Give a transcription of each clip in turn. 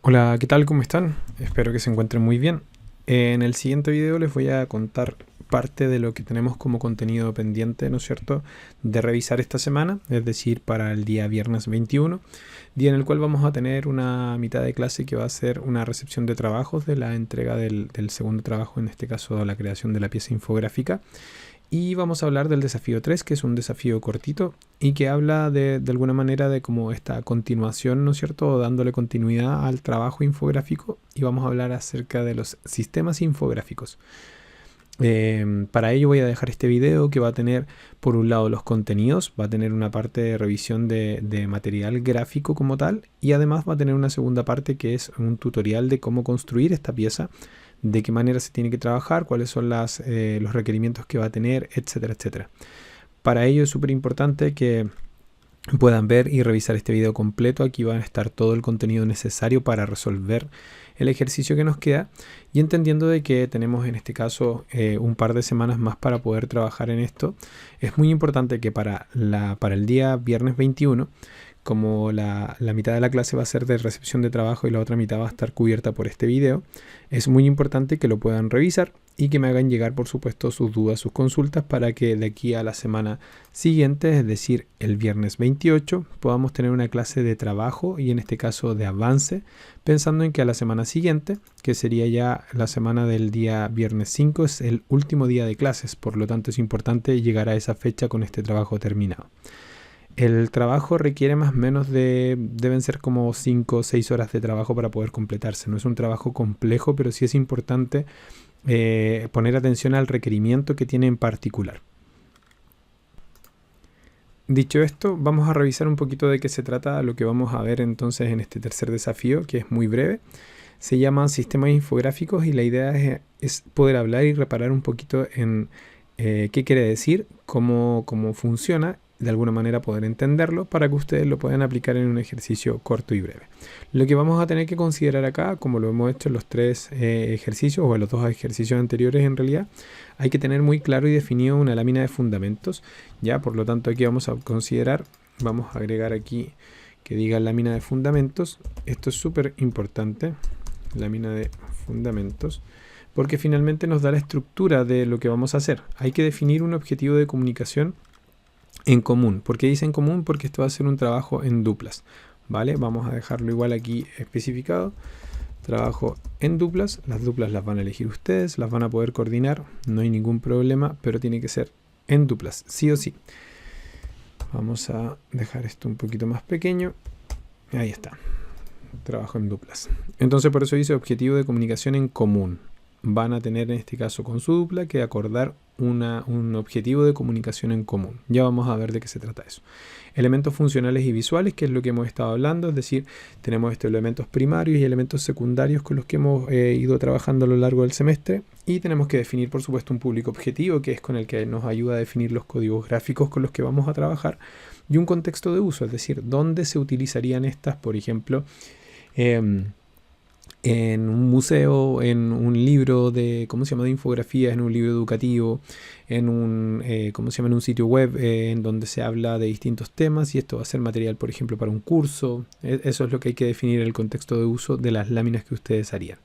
Hola, ¿qué tal? ¿Cómo están? Espero que se encuentren muy bien. En el siguiente video les voy a contar parte de lo que tenemos como contenido pendiente, ¿no es cierto?, de revisar esta semana, es decir, para el día viernes 21, día en el cual vamos a tener una mitad de clase que va a ser una recepción de trabajos de la entrega del segundo trabajo, en este caso la creación de la pieza infográfica. Y vamos a hablar del desafío 3, que es un desafío cortito y que habla de alguna manera de como esta continuación, ¿no es cierto?, o dándole continuidad al trabajo infográfico, y vamos a hablar acerca de los sistemas infográficos. Para ello voy a dejar este video que va a tener por un lado los contenidos, va a tener una parte de revisión de material gráfico como tal, y además va a tener una segunda parte que es un tutorial de cómo construir esta pieza, de qué manera se tiene que trabajar, cuáles son los requerimientos que va a tener, etcétera, etcétera. Para ello es súper importante que puedan ver y revisar este video completo. Aquí va a estar todo el contenido necesario para resolver el ejercicio que nos queda, y entendiendo de que tenemos en este caso un par de semanas más para poder trabajar en esto, es muy importante que para el día viernes 21, como la mitad de la clase va a ser de recepción de trabajo y la otra mitad va a estar cubierta por este video, es muy importante que lo puedan revisar y que me hagan llegar, por supuesto, sus dudas, sus consultas, para que de aquí a la semana siguiente, es decir, el viernes 28, podamos tener una clase de trabajo y en este caso de avance, pensando en que a la semana siguiente, que sería ya la semana del día viernes 5, es el último día de clases, por lo tanto es importante llegar a esa fecha con este trabajo terminado. El trabajo requiere más o menos deben ser como 5 o 6 horas de trabajo para poder completarse. No es un trabajo complejo, pero sí es importante poner atención al requerimiento que tiene en particular. Dicho esto, vamos a revisar un poquito de qué se trata lo que vamos a ver entonces en este tercer desafío, que es muy breve. Se llama sistemas infográficos y la idea es poder hablar y reparar un poquito en qué quiere decir, cómo funciona, de alguna manera poder entenderlo para que ustedes lo puedan aplicar en un ejercicio corto y breve. Lo que vamos a tener que considerar acá, como lo hemos hecho en los tres ejercicios o en los dos ejercicios anteriores, en realidad hay que tener muy claro y definido una lámina de fundamentos, ya. Por lo tanto, aquí vamos a considerar, vamos a agregar aquí que diga lámina de fundamentos. Esto es súper importante, lámina de fundamentos, porque finalmente nos da la estructura de lo que vamos a hacer. Hay que definir un objetivo de comunicación en común. ¿Por qué dice en común? Porque esto va a ser un trabajo en duplas, ¿vale? Vamos a dejarlo igual aquí especificado. Trabajo en duplas. Las duplas las van a elegir ustedes, las van a poder coordinar, no hay ningún problema, pero tiene que ser en duplas, sí o sí. Vamos a dejar esto un poquito más pequeño. Ahí está. Trabajo en duplas. Entonces por eso dice objetivo de comunicación en común. Van a tener en este caso con su dupla que acordar un objetivo de comunicación en común. Ya vamos a ver de qué se trata eso. Elementos funcionales y visuales, que es lo que hemos estado hablando, es decir, tenemos estos elementos primarios y elementos secundarios con los que hemos ido trabajando a lo largo del semestre, y tenemos que definir, por supuesto, un público objetivo, que es con el que nos ayuda a definir los códigos gráficos con los que vamos a trabajar, y un contexto de uso, es decir, dónde se utilizarían estas, por ejemplo, en un museo, en un libro de infografías, en un libro educativo, en un, en un sitio web en donde se habla de distintos temas, y esto va a ser material, por ejemplo, para un curso. Eso es lo que hay que definir, el contexto de uso de las láminas que ustedes harían.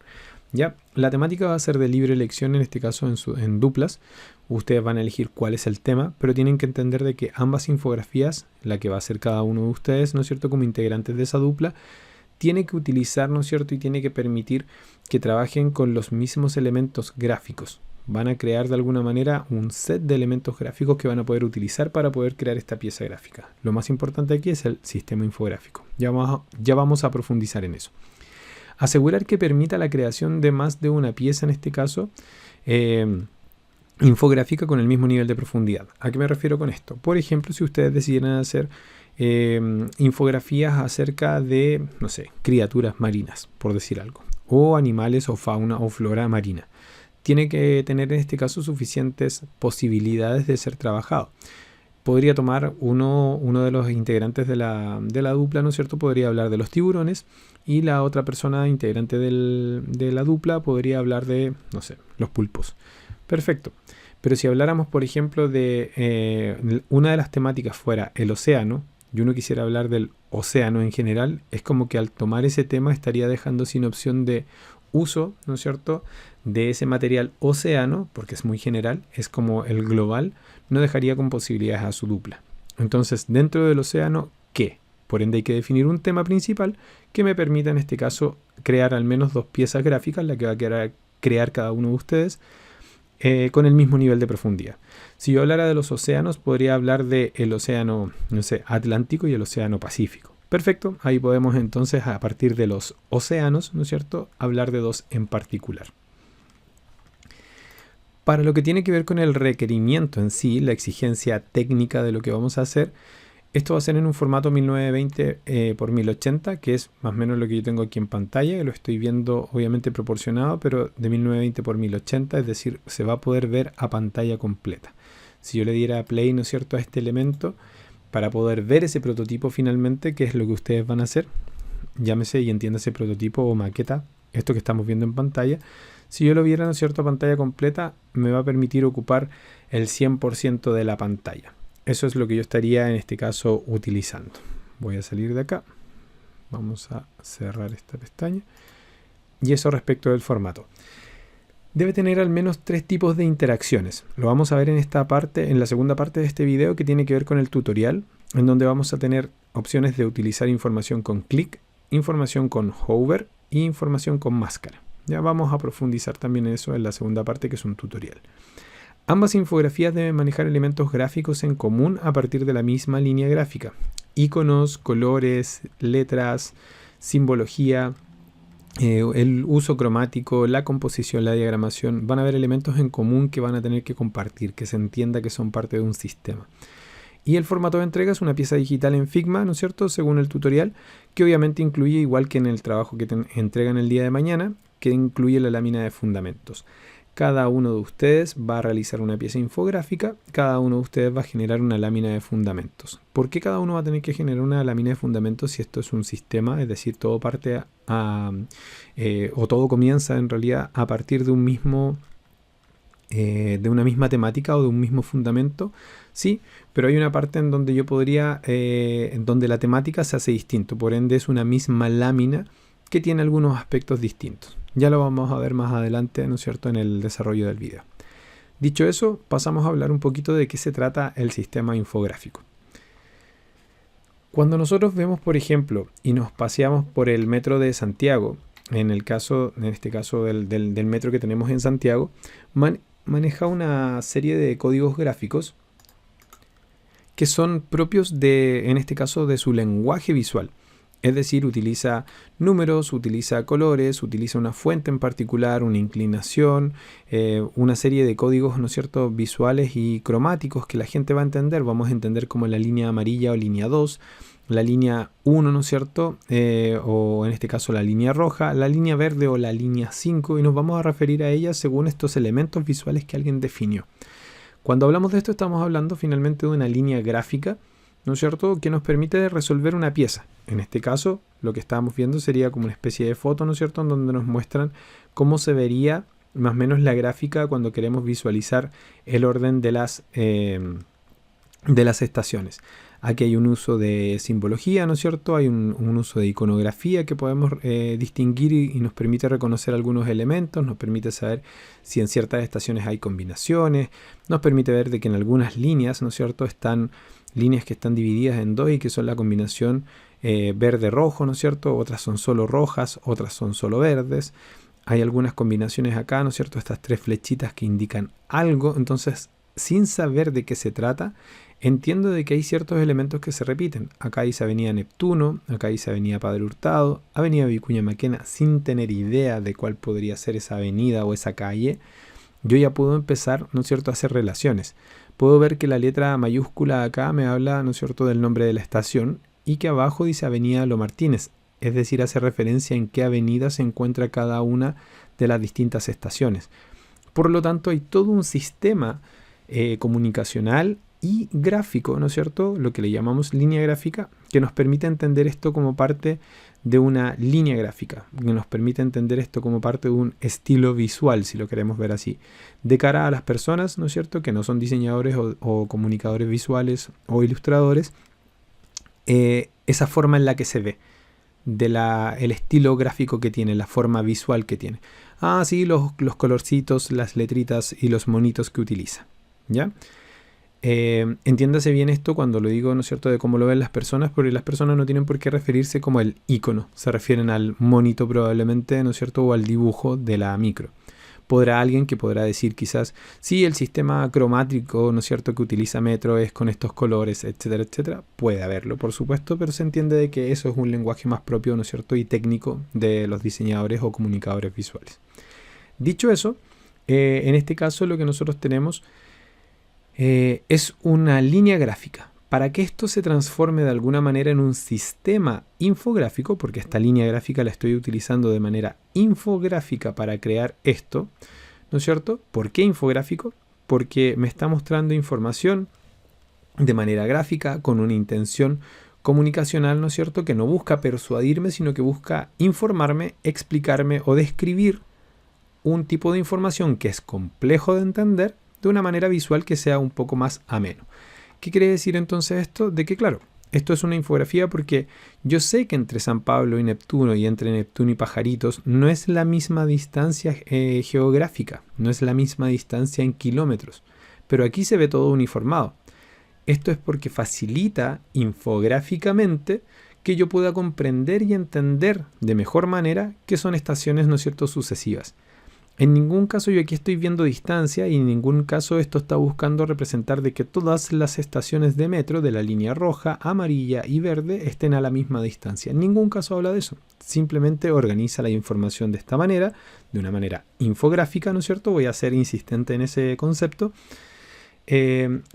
¿Ya? La temática va a ser de libre elección, en este caso en duplas. Ustedes van a elegir cuál es el tema, pero tienen que entender de que ambas infografías, la que va a ser cada uno de ustedes, ¿no es cierto?, como integrantes de esa dupla, tiene que utilizar, ¿no es cierto?, y tiene que permitir que trabajen con los mismos elementos gráficos. Van a crear de alguna manera un set de elementos gráficos que van a poder utilizar para poder crear esta pieza gráfica. Lo más importante aquí es el sistema infográfico. Ya vamos a profundizar en eso. Asegurar que permita la creación de más de una pieza, en este caso, infográfica con el mismo nivel de profundidad. ¿A qué me refiero con esto? Por ejemplo, si ustedes decidieran hacer infografías acerca de, no sé, criaturas marinas, por decir algo, o animales o fauna o flora marina, tiene que tener en este caso suficientes posibilidades de ser trabajado. Podría tomar uno de los integrantes de la dupla, ¿no es cierto?, podría hablar de los tiburones, y la otra persona integrante de la dupla podría hablar de, no sé, los pulpos. Perfecto. Pero si habláramos, por ejemplo, de una de las temáticas fuera el océano, y uno quisiera hablar del océano en general, es como que al tomar ese tema estaría dejando sin opción de uso, ¿no es cierto?, de ese material océano, porque es muy general, es como el global, no dejaría con posibilidades a su dupla. Entonces, dentro del océano, ¿qué? Por ende hay que definir un tema principal que me permita en este caso crear al menos 2 piezas gráficas, la que va a crear cada uno de ustedes, con el mismo nivel de profundidad. Si yo hablara de los océanos, podría hablar del océano, no sé, Atlántico y el océano Pacífico. Perfecto, ahí podemos entonces a partir de los océanos, ¿no es cierto?, hablar de 2 en particular. Para lo que tiene que ver con el requerimiento en sí, la exigencia técnica de lo que vamos a hacer, esto va a ser en un formato 1920 por 1080, que es más o menos lo que yo tengo aquí en pantalla, que lo estoy viendo obviamente proporcionado, pero de 1920 por 1080, es decir, se va a poder ver a pantalla completa. Si yo le diera play, ¿no es cierto?, a este elemento, para poder ver ese prototipo finalmente, que es lo que ustedes van a hacer, llámese y entiéndase prototipo o maqueta, esto que estamos viendo en pantalla. Si yo lo viera, ¿no es cierto?, a pantalla completa, me va a permitir ocupar el 100% de la pantalla. Eso es lo que yo estaría en este caso utilizando. Voy a salir de acá. Vamos a cerrar esta pestaña. Y eso respecto del formato. Debe tener al menos 3 tipos de interacciones. Lo vamos a ver en esta parte, en la segunda parte de este video, que tiene que ver con el tutorial, en donde vamos a tener opciones de utilizar información con clic, información con hover y información con máscara. Ya vamos a profundizar también en eso en la segunda parte, que es un tutorial. Ambas infografías deben manejar elementos gráficos en común a partir de la misma línea gráfica. Iconos, colores, letras, simbología, el uso cromático, la composición, la diagramación. Van a haber elementos en común que van a tener que compartir, que se entienda que son parte de un sistema. Y el formato de entrega es una pieza digital en Figma, ¿no es cierto?, según el tutorial, que obviamente incluye, igual que en el trabajo que te entregan el día de mañana, que incluye la lámina de fundamentos. Cada uno de ustedes va a realizar una pieza infográfica, cada uno de ustedes va a generar una lámina de fundamentos. ¿Por qué cada uno va a tener que generar una lámina de fundamentos si esto es un sistema? Es decir, todo parte o todo comienza en realidad a partir de un mismo, de una misma temática o de un mismo fundamento. Sí, pero hay una parte en donde yo podría, en donde la temática se hace distinto, por ende es una misma lámina que tiene algunos aspectos distintos. Ya lo vamos a ver más adelante, ¿no es cierto?, en el desarrollo del video. Dicho eso, pasamos a hablar un poquito de qué se trata el sistema infográfico. Cuando nosotros vemos, por ejemplo, y nos paseamos por el metro de Santiago, en este caso del metro que tenemos en Santiago, maneja una serie de códigos gráficos que son propios en este caso, de su lenguaje visual. Es decir, utiliza números, utiliza colores, utiliza una fuente en particular, una inclinación, una serie de códigos, ¿no es cierto?, visuales y cromáticos que la gente va a entender. Vamos a entender como la línea amarilla o línea 2, la línea 1, ¿no es cierto?, o en este caso la línea roja, la línea verde o la línea 5, y nos vamos a referir a ellas según estos elementos visuales que alguien definió. Cuando hablamos de esto estamos hablando finalmente de una línea gráfica, ¿no es cierto?, que nos permite resolver una pieza. En este caso, lo que estábamos viendo sería como una especie de foto, ¿no es cierto?, en donde nos muestran cómo se vería más o menos la gráfica cuando queremos visualizar el orden de las estaciones. Aquí hay un uso de simbología, ¿no es cierto?, hay un uso de iconografía que podemos distinguir y nos permite reconocer algunos elementos, nos permite saber si en ciertas estaciones hay combinaciones, nos permite ver de que en algunas líneas, ¿no es cierto?, están líneas que están divididas en 2 y que son la combinación verde-rojo, ¿no es cierto? Otras son solo rojas, otras son solo verdes. Hay algunas combinaciones acá, ¿no es cierto?, estas 3 flechitas que indican algo. Entonces, sin saber de qué se trata, entiendo de que hay ciertos elementos que se repiten. Acá dice Avenida Neptuno, acá dice Avenida Padre Hurtado, Avenida Vicuña Maquena, sin tener idea de cuál podría ser esa avenida o esa calle. Yo ya puedo empezar, ¿no es cierto?, a hacer relaciones. Puedo ver que la letra mayúscula acá me habla, ¿no es cierto?, del nombre de la estación, y que abajo dice Avenida Lo Martínez, es decir, hace referencia en qué avenida se encuentra cada una de las distintas estaciones. Por lo tanto, hay todo un sistema comunicacional y gráfico, ¿no es cierto?, lo que le llamamos línea gráfica, que nos permite entender esto como parte de una línea gráfica, que nos permite entender esto como parte de un estilo visual, si lo queremos ver así, de cara a las personas, ¿no es cierto?, que no son diseñadores o comunicadores visuales o ilustradores. esa forma en la que se ve, el estilo gráfico que tiene, la forma visual que tiene. Ah, sí, los colorcitos, las letritas y los monitos que utiliza, ¿ya? Entiéndase bien esto cuando lo digo, ¿no es cierto?, de cómo lo ven las personas, porque las personas no tienen por qué referirse como el icono, se refieren al monito probablemente, ¿no es cierto?, o al dibujo de la micro. Podrá alguien que podrá decir quizás, sí, el sistema cromático, ¿no es cierto?, que utiliza Metro es con estos colores, etcétera, etcétera. Puede haberlo, por supuesto, pero se entiende de que eso es un lenguaje más propio, ¿no es cierto?, y técnico de los diseñadores o comunicadores visuales. Dicho eso, en este caso lo que nosotros tenemos es una línea gráfica. Para que esto se transforme de alguna manera en un sistema infográfico, porque esta línea gráfica la estoy utilizando de manera infográfica para crear esto, ¿no es cierto? ¿Por qué infográfico? Porque me está mostrando información de manera gráfica con una intención comunicacional, ¿no es cierto?, que no busca persuadirme, sino que busca informarme, explicarme o describir un tipo de información que es complejo de entender de una manera visual que sea un poco más ameno. ¿Qué quiere decir entonces esto? De que, claro, esto es una infografía porque yo sé que entre San Pablo y Neptuno y entre Neptuno y Pajaritos no es la misma distancia geográfica, no es la misma distancia en kilómetros, pero aquí se ve todo uniformado. Esto es porque facilita infográficamente que yo pueda comprender y entender de mejor manera qué son estaciones, ¿no es cierto?, sucesivas. En ningún caso yo aquí estoy viendo distancia y en ningún caso esto está buscando representar de que todas las estaciones de metro de la línea roja, amarilla y verde estén a la misma distancia. En ningún caso habla de eso. Simplemente organiza la información de esta manera, de una manera infográfica, ¿no es cierto? Voy a ser insistente en ese concepto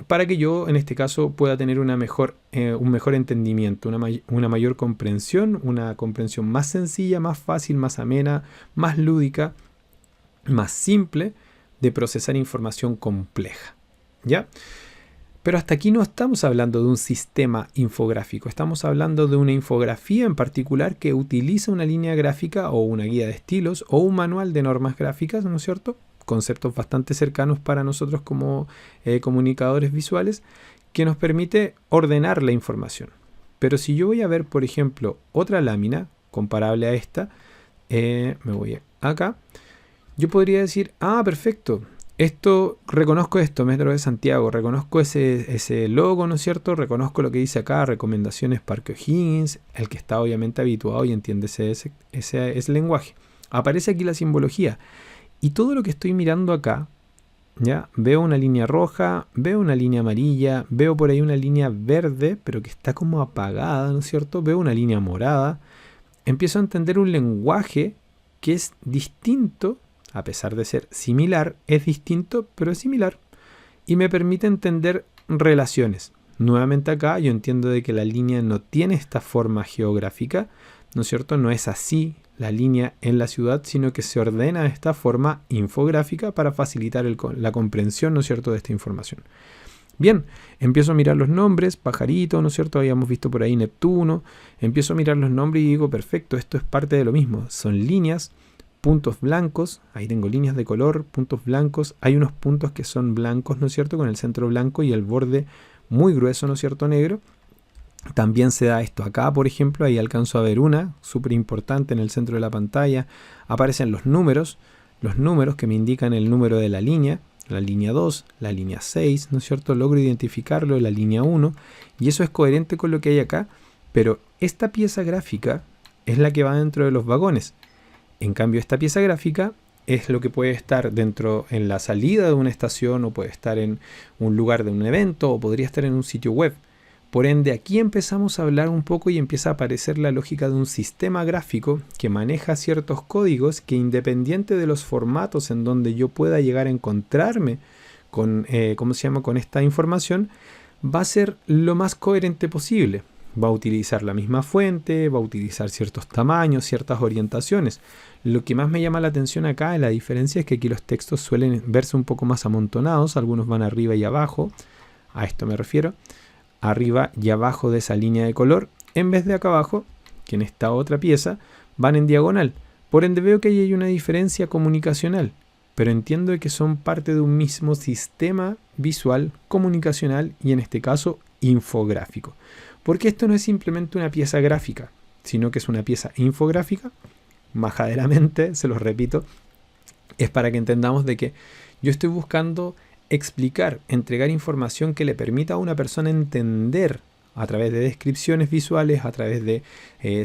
para que yo en este caso pueda tener un mejor entendimiento, una mayor comprensión, una comprensión más sencilla, más fácil, más amena, más lúdica, más simple de procesar información compleja, ¿ya? Pero hasta aquí no estamos hablando de un sistema infográfico, estamos hablando de una infografía en particular que utiliza una línea gráfica o una guía de estilos o un manual de normas gráficas, ¿no es cierto? Conceptos bastante cercanos para nosotros como comunicadores visuales, que nos permite ordenar la información. Pero si yo voy a ver, por ejemplo, otra lámina comparable a esta, me voy acá, yo podría decir, ah, perfecto, reconozco esto, Metro de Santiago, reconozco ese logo, ¿no es cierto? Reconozco lo que dice acá, recomendaciones Parque O'Higgins, el que está obviamente habituado y entiende ese lenguaje. Aparece aquí la simbología y todo lo que estoy mirando acá, ¿ya? Veo una línea roja, veo una línea amarilla, veo por ahí una línea verde, pero que está como apagada, ¿no es cierto? Veo una línea morada. Empiezo a entender un lenguaje que es distinto. A pesar de ser similar, es distinto, pero es similar. Y me permite entender relaciones. Nuevamente acá yo entiendo de que la línea no tiene esta forma geográfica, ¿no es cierto? No es así la línea en la ciudad, sino que se ordena de esta forma infográfica para facilitar la comprensión, ¿no es cierto?, de esta información. Bien, empiezo a mirar los nombres, Pajarito, ¿no es cierto? Habíamos visto por ahí Neptuno. Empiezo a mirar los nombres y digo, perfecto, esto es parte de lo mismo. Son líneas, puntos blancos, ahí tengo líneas de color, puntos blancos, hay unos puntos que son blancos, ¿no es cierto?, con el centro blanco y el borde muy grueso, ¿no es cierto?, negro. También se da esto acá, por ejemplo, ahí alcanzo a ver una, súper importante en el centro de la pantalla, aparecen los números que me indican el número de la línea 2, la línea 6, ¿no es cierto?, logro identificarlo, la línea 1, y eso es coherente con lo que hay acá, pero esta pieza gráfica es la que va dentro de los vagones. En cambio, esta pieza gráfica es lo que puede estar dentro en la salida de una estación o puede estar en un lugar de un evento o podría estar en un sitio web. Por ende, aquí empezamos a hablar un poco y empieza a aparecer la lógica de un sistema gráfico que maneja ciertos códigos que, independiente de los formatos en donde yo pueda llegar a encontrarme con esta información, va a ser lo más coherente posible. Va a utilizar la misma fuente, va a utilizar ciertos tamaños, ciertas orientaciones. Lo que más me llama la atención acá, la diferencia es que aquí los textos suelen verse un poco más amontonados, algunos van arriba y abajo, a esto me refiero, arriba y abajo de esa línea de color, en vez de acá abajo, que en esta otra pieza, van en diagonal. Por ende veo que ahí hay una diferencia comunicacional, pero entiendo que son parte de un mismo sistema visual, comunicacional y en este caso infográfico. Porque esto no es simplemente una pieza gráfica, sino que es una pieza infográfica. Majaderamente, se los repito, es para que entendamos de que yo estoy buscando explicar, entregar información que le permita a una persona entender a través de descripciones visuales, a través de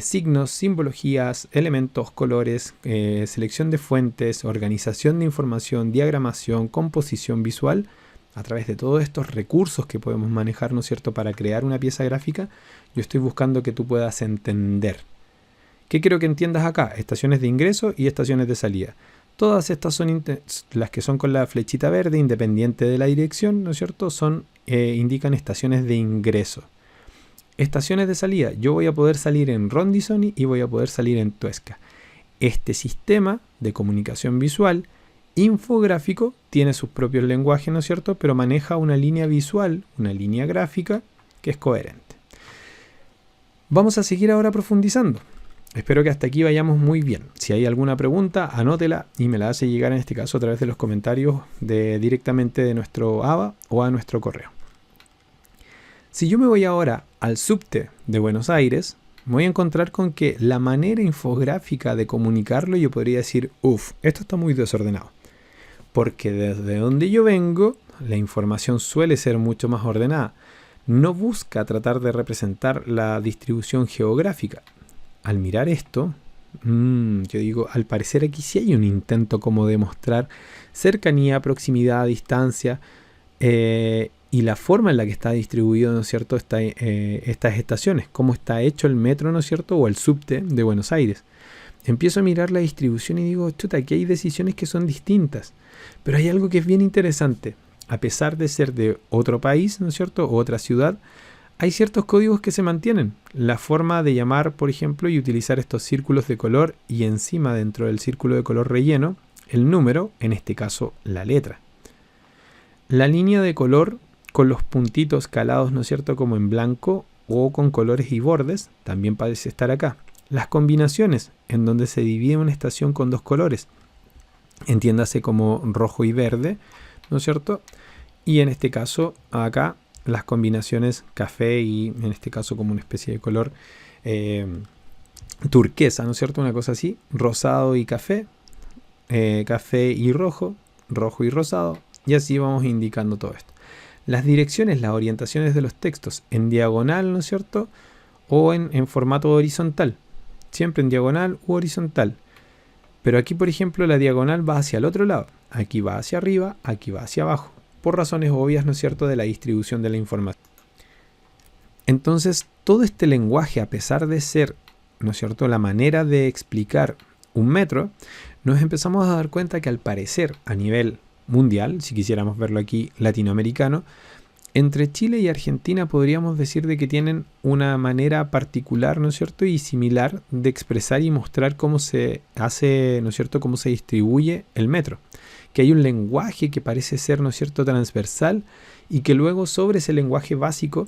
signos, simbologías, elementos, colores, selección de fuentes, organización de información, diagramación, composición visual. A través de todos estos recursos que podemos manejar, ¿no es cierto?, para crear una pieza gráfica, yo estoy buscando que tú puedas entender. ¿Qué quiero que entiendas acá? Estaciones de ingreso y estaciones de salida. Todas estas son las que son con la flechita verde, independiente de la dirección, ¿no es cierto?, indican estaciones de ingreso. Estaciones de salida, yo voy a poder salir en Rondizoni y voy a poder salir en Tuesca. Este sistema de comunicación visual infográfico tiene sus propios lenguajes, ¿no es cierto?, pero maneja una línea visual, una línea gráfica que es coherente. Vamos a seguir ahora profundizando. Espero que hasta aquí vayamos muy bien. Si hay alguna pregunta, anótela y me la hace llegar en este caso a través de los comentarios directamente de nuestro AVA o a nuestro correo. Si yo me voy ahora al subte de Buenos Aires, me voy a encontrar con que la manera infográfica de comunicarlo, yo podría decir, esto está muy desordenado. Porque desde donde yo vengo, la información suele ser mucho más ordenada. No busca tratar de representar la distribución geográfica. Al mirar esto, yo digo, al parecer aquí sí hay un intento como de mostrar cercanía, proximidad, distancia, y la forma en la que está distribuido, ¿no es cierto?, estas estaciones, cómo está hecho el metro, ¿no es cierto?, o el subte de Buenos Aires. Empiezo a mirar la distribución y digo, chuta, aquí hay decisiones que son distintas. Pero hay algo que es bien interesante. A pesar de ser de otro país, ¿no es cierto?, o otra ciudad, hay ciertos códigos que se mantienen. La forma de llamar, por ejemplo, y utilizar estos círculos de color y encima dentro del círculo de color relleno, el número, en este caso la letra. La línea de color con los puntitos calados, ¿no es cierto?, como en blanco o con colores y bordes, también parece estar acá. Las combinaciones, en donde se divide una estación con dos colores, entiéndase como rojo y verde, ¿no es cierto? Y en este caso, acá, las combinaciones café y en este caso como una especie de color turquesa, ¿no es cierto? Una cosa así, rosado y café, café y rojo, rojo y rosado, y así vamos indicando todo esto. Las direcciones, las orientaciones de los textos en diagonal, ¿no es cierto? O en formato horizontal, siempre en diagonal u horizontal. Pero aquí, por ejemplo, la diagonal va hacia el otro lado, aquí va hacia arriba, aquí va hacia abajo, por razones obvias, ¿no es cierto?, de la distribución de la información. Entonces, todo este lenguaje, a pesar de ser, ¿no es cierto?, la manera de explicar un metro, nos empezamos a dar cuenta que al parecer, a nivel mundial, si quisiéramos verlo aquí latinoamericano, entre Chile y Argentina podríamos decir de que tienen una manera particular, ¿no es cierto?, y similar de expresar y mostrar cómo se hace, ¿no es cierto?, cómo se distribuye el metro. Que hay un lenguaje que parece ser, ¿no es cierto?, transversal y que luego sobre ese lenguaje básico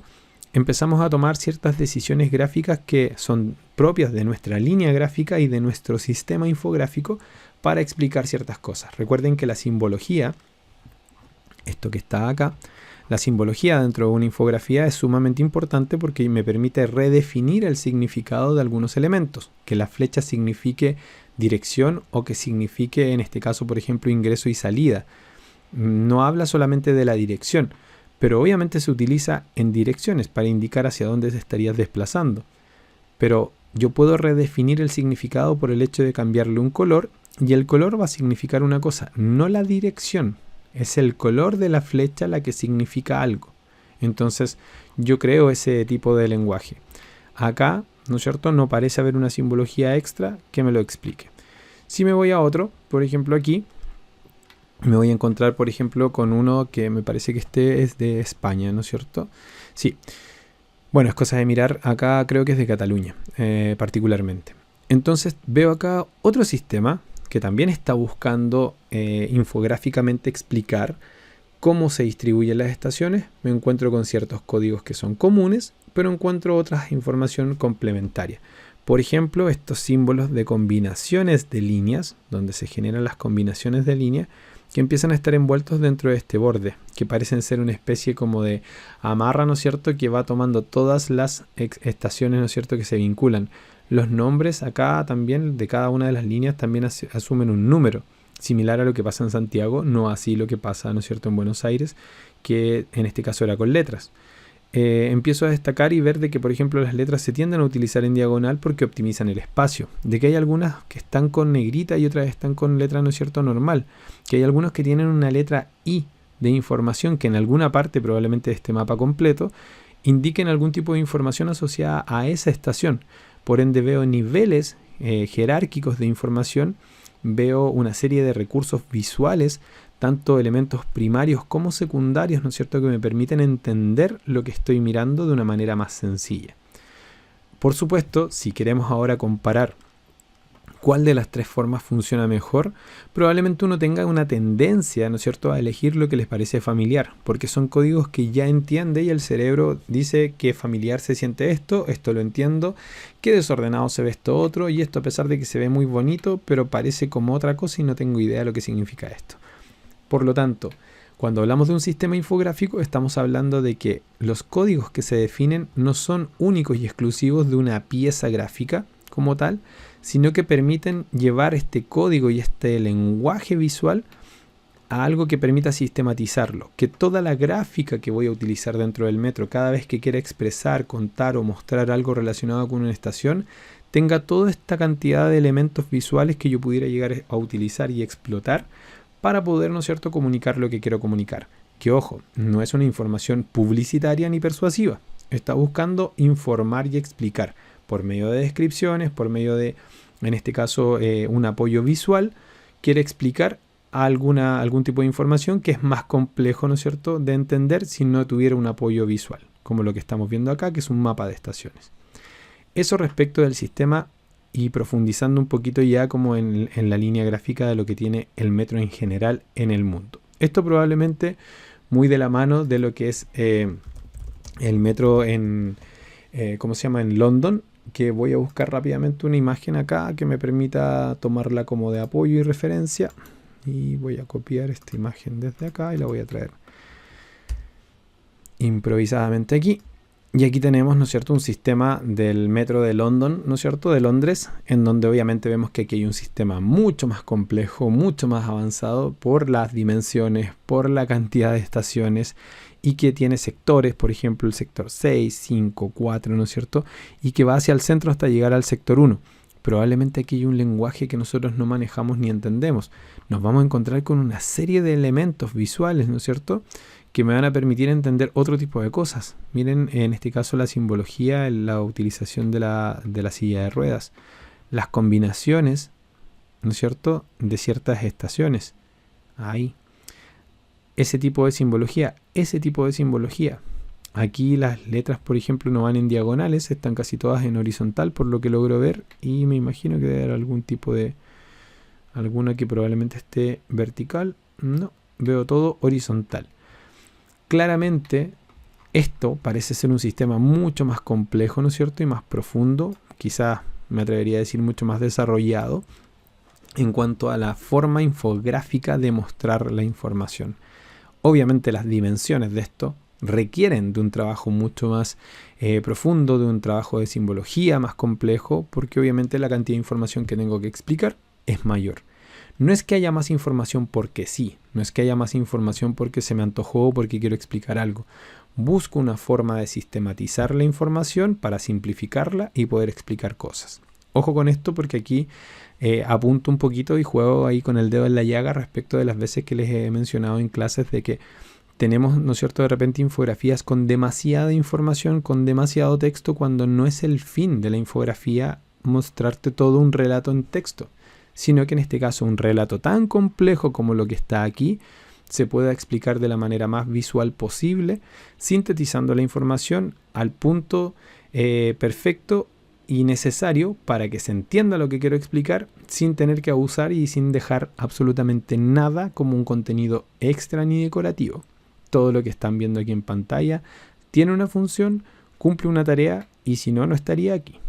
empezamos a tomar ciertas decisiones gráficas que son propias de nuestra línea gráfica y de nuestro sistema infográfico para explicar ciertas cosas. Recuerden que la simbología, esto que está acá, la simbología dentro de una infografía es sumamente importante porque me permite redefinir el significado de algunos elementos. Que la flecha signifique dirección o que signifique, en este caso, por ejemplo, ingreso y salida. No habla solamente de la dirección, pero obviamente se utiliza en direcciones para indicar hacia dónde te estarías desplazando. Pero yo puedo redefinir el significado por el hecho de cambiarle un color y el color va a significar una cosa, no la dirección. Es el color de la flecha la que significa algo. Entonces yo creo ese tipo de lenguaje. Acá, ¿no es cierto?, no parece haber una simbología extra que me lo explique. Si me voy a otro, por ejemplo aquí, me voy a encontrar, por ejemplo, con uno que me parece que este es de España, ¿no es cierto? Sí. Bueno, es cosa de mirar. Acá creo que es de Cataluña, particularmente. Entonces veo acá otro sistema que también está buscando infográficamente explicar cómo se distribuyen las estaciones. Me encuentro con ciertos códigos que son comunes, pero encuentro otras información complementaria. Por ejemplo, estos símbolos de combinaciones de líneas, donde se generan las combinaciones de líneas, que empiezan a estar envueltos dentro de este borde, que parecen ser una especie como de amarra, ¿no es cierto?, que va tomando todas las estaciones, ¿no es cierto?, que se vinculan. Los nombres acá también de cada una de las líneas también asumen un número, similar a lo que pasa en Santiago, no así lo que pasa, ¿no es cierto?, en Buenos Aires, que en este caso era con letras. Empiezo a destacar y ver de que, por ejemplo, las letras se tienden a utilizar en diagonal porque optimizan el espacio. De que hay algunas que están con negrita y otras están con letra, ¿no es cierto?, normal. Que hay algunos que tienen una letra I de información que en alguna parte, probablemente de este mapa completo, indiquen algún tipo de información asociada a esa estación. Por ende veo niveles jerárquicos de información, veo una serie de recursos visuales, tanto elementos primarios como secundarios, ¿no es cierto?, que me permiten entender lo que estoy mirando de una manera más sencilla. Por supuesto, si queremos ahora comparar cuál de las tres formas funciona mejor, probablemente uno tenga una tendencia, ¿no es cierto?, a elegir lo que les parece familiar, porque son códigos que ya entiende y el cerebro dice que familiar se siente esto lo entiendo, que desordenado se ve esto otro, y esto a pesar de que se ve muy bonito, pero parece como otra cosa y no tengo idea de lo que significa esto. Por lo tanto, cuando hablamos de un sistema infográfico, estamos hablando de que los códigos que se definen no son únicos y exclusivos de una pieza gráfica como tal, sino que permiten llevar este código y este lenguaje visual a algo que permita sistematizarlo. Que toda la gráfica que voy a utilizar dentro del metro, cada vez que quiera expresar, contar o mostrar algo relacionado con una estación, tenga toda esta cantidad de elementos visuales que yo pudiera llegar a utilizar y explotar para poder, ¿no es cierto?, comunicar lo que quiero comunicar. Que ojo, no es una información publicitaria ni persuasiva. Está buscando informar y explicar por medio de descripciones, por medio de, en este caso, un apoyo visual. Quiere explicar algún tipo de información que es más complejo, ¿no es cierto?, de entender si no tuviera un apoyo visual, como lo que estamos viendo acá, que es un mapa de estaciones. Eso respecto del sistema, y profundizando un poquito ya como en la línea gráfica de lo que tiene el metro en general en el mundo. Esto probablemente muy de la mano de lo que es el metro en London, que voy a buscar rápidamente una imagen acá que me permita tomarla como de apoyo y referencia. Y voy a copiar esta imagen desde acá y la voy a traer improvisadamente aquí. Y aquí tenemos, ¿no es cierto?, un sistema del metro de London, ¿no es cierto?, de Londres, en donde obviamente vemos que aquí hay un sistema mucho más complejo, mucho más avanzado por las dimensiones, por la cantidad de estaciones, y que tiene sectores, por ejemplo, el sector 6, 5, 4, ¿no es cierto?, y que va hacia el centro hasta llegar al sector 1. Probablemente aquí hay un lenguaje que nosotros no manejamos ni entendemos. Nos vamos a encontrar con una serie de elementos visuales, ¿no es cierto?, que me van a permitir entender otro tipo de cosas. Miren, en este caso la simbología, la utilización de la silla de ruedas, las combinaciones, ¿no es cierto?, de ciertas estaciones. Ahí. Ese tipo de simbología. Aquí las letras, por ejemplo, no van en diagonales, están casi todas en horizontal, por lo que logro ver, y me imagino que debe haber algún tipo de... alguna que probablemente esté vertical. No, veo todo horizontal. Claramente, esto parece ser un sistema mucho más complejo, ¿no es cierto?, y más profundo, quizás me atrevería a decir mucho más desarrollado, en cuanto a la forma infográfica de mostrar la información. Obviamente las dimensiones de esto requieren de un trabajo mucho más profundo, de un trabajo de simbología más complejo, porque obviamente la cantidad de información que tengo que explicar es mayor. No es que haya más información porque sí, no es que haya más información porque se me antojó o porque quiero explicar algo. Busco una forma de sistematizar la información para simplificarla y poder explicar cosas. Ojo con esto porque aquí apunto un poquito y juego ahí con el dedo en la llaga respecto de las veces que les he mencionado en clases de que tenemos, ¿no es cierto?, de repente infografías con demasiada información, con demasiado texto, cuando no es el fin de la infografía mostrarte todo un relato en texto, sino que en este caso un relato tan complejo como lo que está aquí se pueda explicar de la manera más visual posible, sintetizando la información al punto perfecto y necesario para que se entienda lo que quiero explicar sin tener que abusar y sin dejar absolutamente nada como un contenido extra ni decorativo. Todo lo que están viendo aquí en pantalla tiene una función, cumple una tarea y si no, no estaría aquí.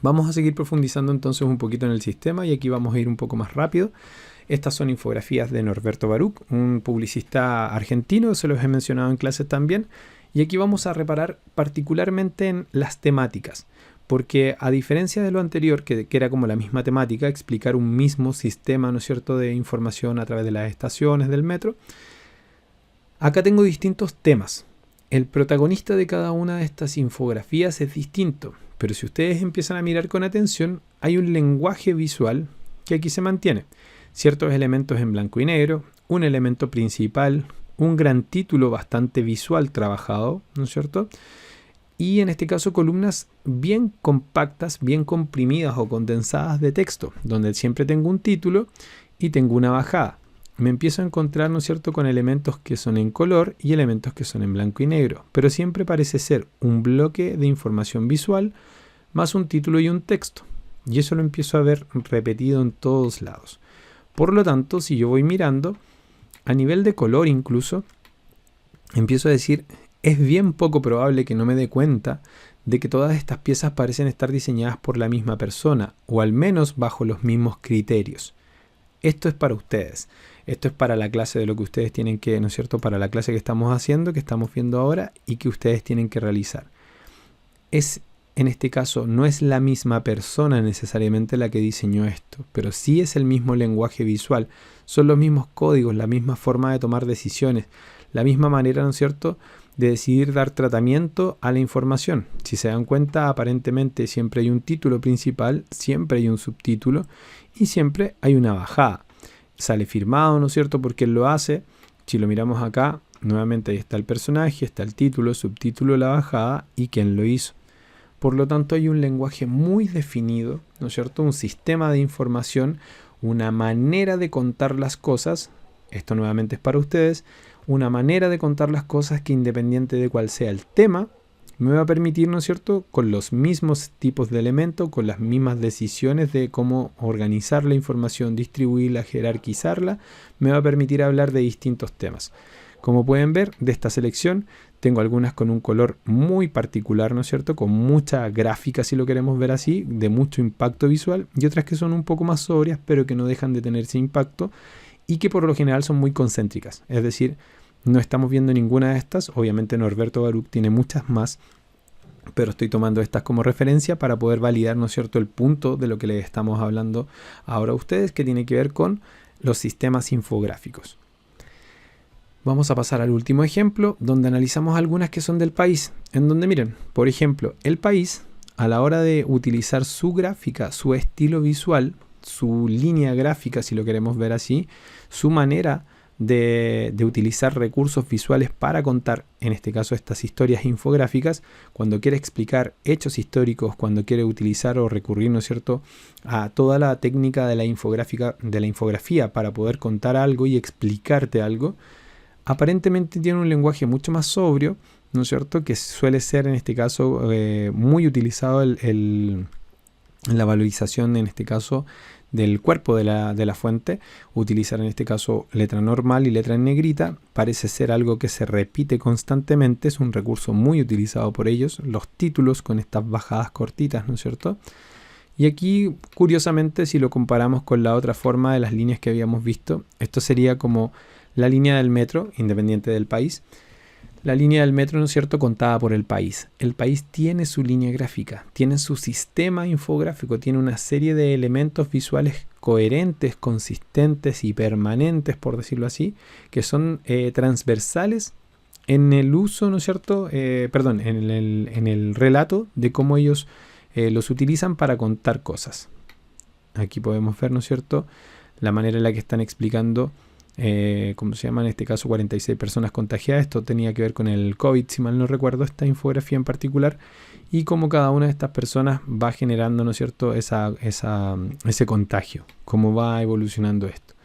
Vamos a seguir profundizando entonces un poquito en el sistema y aquí vamos a ir un poco más rápido. Estas son infografías de Norberto Baruch, un publicista argentino, se los he mencionado en clases también. Y aquí vamos a reparar particularmente en las temáticas, porque a diferencia de lo anterior, que era como la misma temática, explicar un mismo sistema, ¿no es cierto?, de información a través de las estaciones del metro, acá tengo distintos temas. El protagonista de cada una de estas infografías es distinto, pero si ustedes empiezan a mirar con atención, hay un lenguaje visual que aquí se mantiene. Ciertos elementos en blanco y negro, un elemento principal, un gran título bastante visual trabajado, ¿no es cierto? Y en este caso columnas bien compactas, bien comprimidas o condensadas de texto, donde siempre tengo un título y tengo una bajada. Me empiezo a encontrar, ¿no es cierto?, con elementos que son en color y elementos que son en blanco y negro, pero siempre parece ser un bloque de información visual más un título y un texto. Y eso lo empiezo a ver repetido en todos lados. Por lo tanto, si yo voy mirando, a nivel de color incluso, empiezo a decir, es bien poco probable que no me dé cuenta de que todas estas piezas parecen estar diseñadas por la misma persona, o al menos bajo los mismos criterios. Esto es para ustedes. Esto es para la clase de lo que ustedes tienen que, ¿no es cierto?, para la clase que estamos haciendo, que estamos viendo ahora y que ustedes tienen que realizar. En este caso, no es la misma persona necesariamente la que diseñó esto, pero sí es el mismo lenguaje visual, son los mismos códigos, la misma forma de tomar decisiones, la misma manera, ¿no es cierto?, de decidir dar tratamiento a la información. Si se dan cuenta, aparentemente siempre hay un título principal, siempre hay un subtítulo y siempre hay una bajada. Sale firmado, ¿no es cierto?, porque él lo hace. Si lo miramos acá, nuevamente ahí está el personaje, está el título, subtítulo, la bajada y quién lo hizo. Por lo tanto, hay un lenguaje muy definido, ¿no es cierto?, un sistema de información, una manera de contar las cosas. Esto nuevamente es para ustedes. Una manera de contar las cosas que, independiente de cuál sea el tema, me va a permitir, ¿no es cierto?, con los mismos tipos de elementos, con las mismas decisiones de cómo organizar la información, distribuirla, jerarquizarla, me va a permitir hablar de distintos temas. Como pueden ver, de esta selección tengo algunas con un color muy particular, ¿no es cierto?, con mucha gráfica, si lo queremos ver así, de mucho impacto visual, y otras que son un poco más sobrias, pero que no dejan de tener ese impacto, y que por lo general son muy concéntricas. Es decir, no estamos viendo ninguna de estas. Obviamente Norberto Baruch tiene muchas más, pero estoy tomando estas como referencia para poder validar, ¿no es cierto?, el punto de lo que les estamos hablando ahora a ustedes, que tiene que ver con los sistemas infográficos. Vamos a pasar al último ejemplo, donde analizamos algunas que son del país, en donde miren, por ejemplo, el país, a la hora de utilizar su gráfica, su estilo visual, su línea gráfica, si lo queremos ver así, su manera de utilizar recursos visuales para contar, en este caso, estas historias infográficas, cuando quiere explicar hechos históricos, cuando quiere utilizar o recurrir, ¿no es cierto?, a toda la técnica de la infografía para poder contar algo y explicarte algo, aparentemente tiene un lenguaje mucho más sobrio, ¿no es cierto?, que suele ser en este caso muy utilizado en la valorización, en este caso, del cuerpo de la fuente. Utilizar en este caso letra normal y letra en negrita parece ser algo que se repite constantemente, es un recurso muy utilizado por ellos, los títulos con estas bajadas cortitas, ¿no es cierto? Y aquí, curiosamente, si lo comparamos con la otra forma de las líneas que habíamos visto, esto sería como la línea del metro, independiente del país. La línea del metro, ¿no es cierto?, contada por el país. El país tiene su línea gráfica, tiene su sistema infográfico, tiene una serie de elementos visuales coherentes, consistentes y permanentes, por decirlo así, que son transversales en el uso, ¿no es cierto?, en el relato de cómo ellos los utilizan para contar cosas. Aquí podemos ver, ¿no es cierto?, la manera en la que están explicando ¿cómo se llama? En este caso 46 personas contagiadas. Esto tenía que ver con el COVID, si mal no recuerdo, esta infografía en particular, y cómo cada una de estas personas va generando, ¿no es cierto?, ese contagio, cómo va evolucionando esto.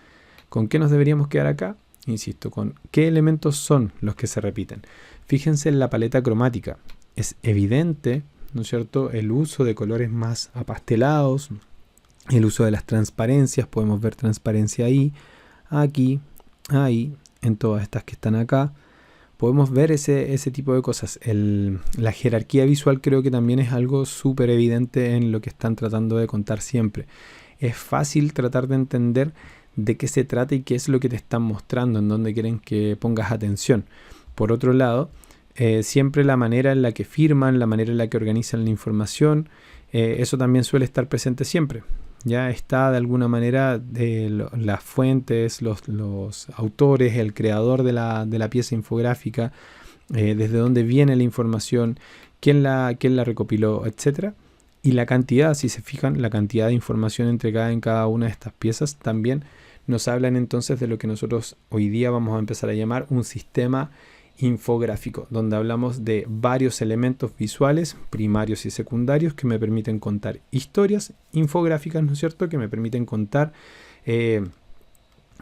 ¿Con qué nos deberíamos quedar acá? Insisto, con qué elementos son los que se repiten. Fíjense en la paleta cromática. Es evidente, ¿no es cierto?, el uso de colores más apastelados, el uso de las transparencias. Podemos ver transparencia ahí, aquí, ahí, en todas estas que están acá. Podemos ver ese tipo de cosas. La jerarquía visual creo que también es algo súper evidente en lo que están tratando de contar siempre. Es fácil tratar de entender de qué se trata y qué es lo que te están mostrando, en dónde quieren que pongas atención. Por otro lado, siempre la manera en la que firman, la manera en la que organizan la información, eso también suele estar presente siempre. Ya está de alguna manera las fuentes, los autores, el creador de la pieza infográfica, desde dónde viene la información, quién la recopiló, etcétera. Y la cantidad, si se fijan, la cantidad de información entregada en cada una de estas piezas también nos hablan entonces de lo que nosotros hoy día vamos a empezar a llamar un sistema infográfico, donde hablamos de varios elementos visuales, primarios y secundarios, que me permiten contar historias infográficas, ¿no es cierto?, que me permiten contar,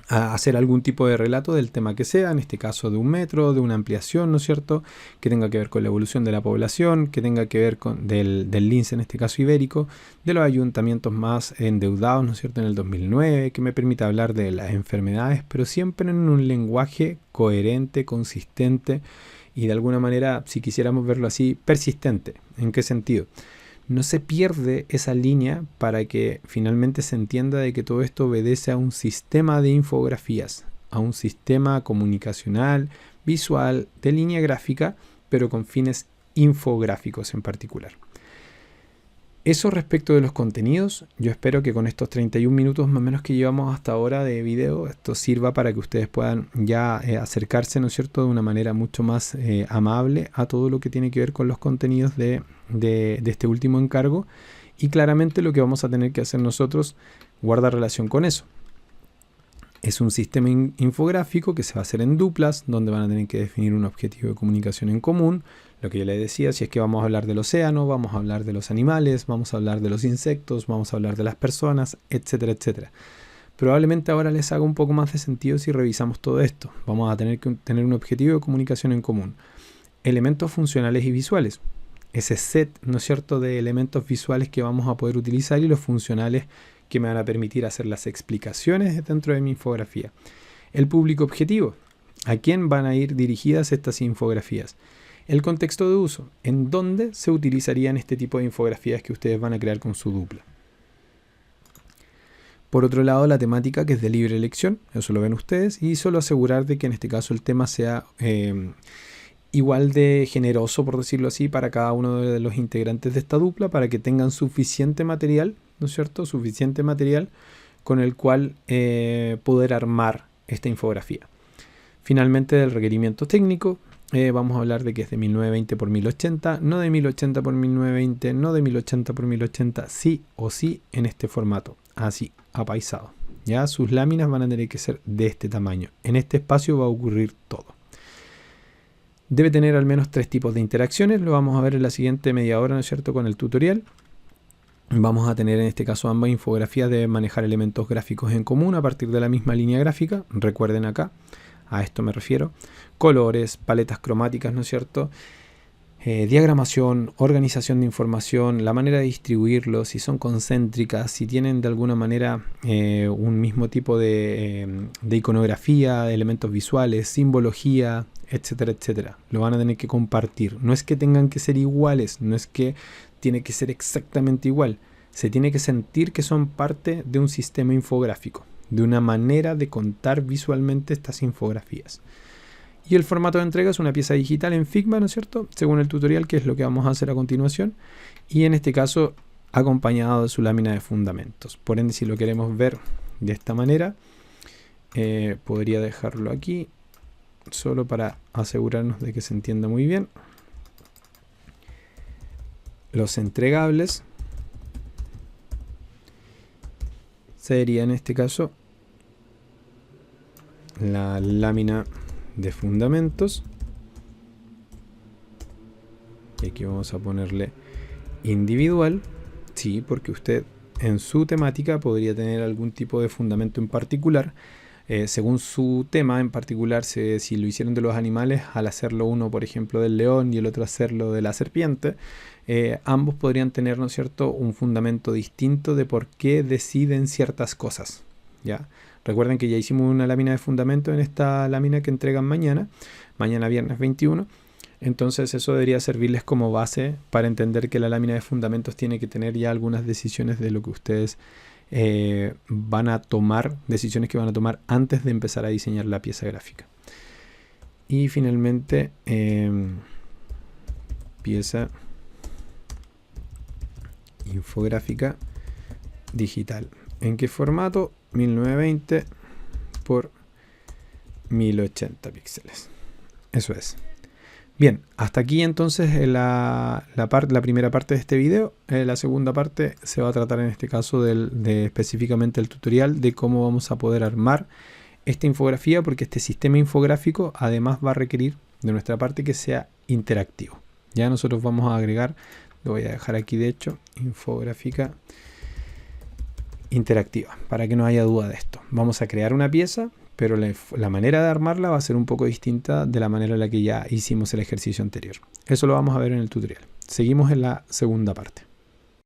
a hacer algún tipo de relato del tema que sea, en este caso de un metro, de una ampliación, ¿no es cierto?, que tenga que ver con la evolución de la población, que tenga que ver con del lince, en este caso ibérico, de los ayuntamientos más endeudados, ¿no es cierto?, en el 2009, que me permita hablar de las enfermedades, pero siempre en un lenguaje coherente, consistente y de alguna manera, si quisiéramos verlo así, persistente. ¿En qué sentido? No se pierde esa línea para que finalmente se entienda de que todo esto obedece a un sistema de infografías, a un sistema comunicacional, visual, de línea gráfica, pero con fines infográficos en particular. Eso respecto de los contenidos. Yo espero que con estos 31 minutos más o menos que llevamos hasta ahora de video, esto sirva para que ustedes puedan ya acercarse, ¿no es cierto?, de una manera mucho más amable a todo lo que tiene que ver con los contenidos de este último encargo. Y claramente lo que vamos a tener que hacer nosotros guarda relación con eso. Es un sistema infográfico que se va a hacer en duplas, donde van a tener que definir un objetivo de comunicación en común. Lo que yo les decía, si es que vamos a hablar del océano, vamos a hablar de los animales, vamos a hablar de los insectos, vamos a hablar de las personas, etcétera, etcétera. Probablemente ahora les haga un poco más de sentido si revisamos todo esto. Vamos a tener que tener un objetivo de comunicación en común. Elementos funcionales y visuales. Ese set, ¿no es cierto?, de elementos visuales que vamos a poder utilizar y los funcionales que me van a permitir hacer las explicaciones dentro de mi infografía. El público objetivo. ¿A quién van a ir dirigidas estas infografías? El contexto de uso. ¿En dónde se utilizarían este tipo de infografías que ustedes van a crear con su dupla? Por otro lado, la temática, que es de libre elección. Eso lo ven ustedes. Y solo asegurar de que en este caso el tema sea igual de generoso, por decirlo así, para cada uno de los integrantes de esta dupla, para que tengan suficiente material, ¿no es cierto?, suficiente material con el cual poder armar esta infografía. Finalmente, del requerimiento técnico, vamos a hablar de que es de 1920 por 1080, no de 1080 por 1920, no de 1080 por 1080, sí o sí en este formato, así, apaisado. Ya sus láminas van a tener que ser de este tamaño. En este espacio va a ocurrir todo. Debe tener al menos 3 tipos de interacciones, lo vamos a ver en la siguiente media hora, ¿no es cierto?, con el tutorial. Vamos a tener en este caso ambas infografías deben manejar elementos gráficos en común a partir de la misma línea gráfica. Recuerden acá, a esto me refiero. Colores, paletas cromáticas, ¿no es cierto? Diagramación, organización de información, la manera de distribuirlos, si son concéntricas, si tienen de alguna manera un mismo tipo de iconografía, elementos visuales, simbología, etcétera, etcétera. Lo van a tener que compartir. No es que tengan que ser iguales, no es que tiene que ser exactamente igual. Se tiene que sentir que son parte de un sistema infográfico, de una manera de contar visualmente estas infografías. Y el formato de entrega es una pieza digital en Figma, ¿no es cierto?, según el tutorial, que es lo que vamos a hacer a continuación. Y en este caso, acompañado de su lámina de fundamentos. Por ende, si lo queremos ver de esta manera, podría dejarlo aquí, solo para asegurarnos de que se entienda muy bien. Los entregables sería en este caso la lámina de fundamentos, y aquí vamos a ponerle individual, sí, porque usted en su temática podría tener algún tipo de fundamento en particular. Según su tema en particular, si lo hicieron de los animales, al hacerlo uno, por ejemplo, del león y el otro hacerlo de la serpiente, ambos podrían tener, ¿no es cierto?, un fundamento distinto de por qué deciden ciertas cosas, ¿ya? Recuerden que ya hicimos una lámina de fundamento en esta lámina que entregan mañana viernes 21. Entonces eso debería servirles como base para entender que la lámina de fundamentos tiene que tener ya algunas decisiones de lo que ustedes van a tomar, decisiones que van a tomar antes de empezar a diseñar la pieza gráfica. Y finalmente, pieza infográfica digital. ¿En qué formato? 1920 por 1080 píxeles. Eso es. Bien, hasta aquí entonces la primera parte de este video. La segunda parte se va a tratar en este caso específicamente el tutorial de cómo vamos a poder armar esta infografía, porque este sistema infográfico además va a requerir de nuestra parte que sea interactivo. Ya nosotros vamos a agregar, lo voy a dejar aquí de hecho, infográfica interactiva, para que no haya duda de esto. Vamos a crear una pieza, pero la manera de armarla va a ser un poco distinta de la manera en la que ya hicimos el ejercicio anterior. Eso lo vamos a ver en el tutorial. Seguimos en la segunda parte.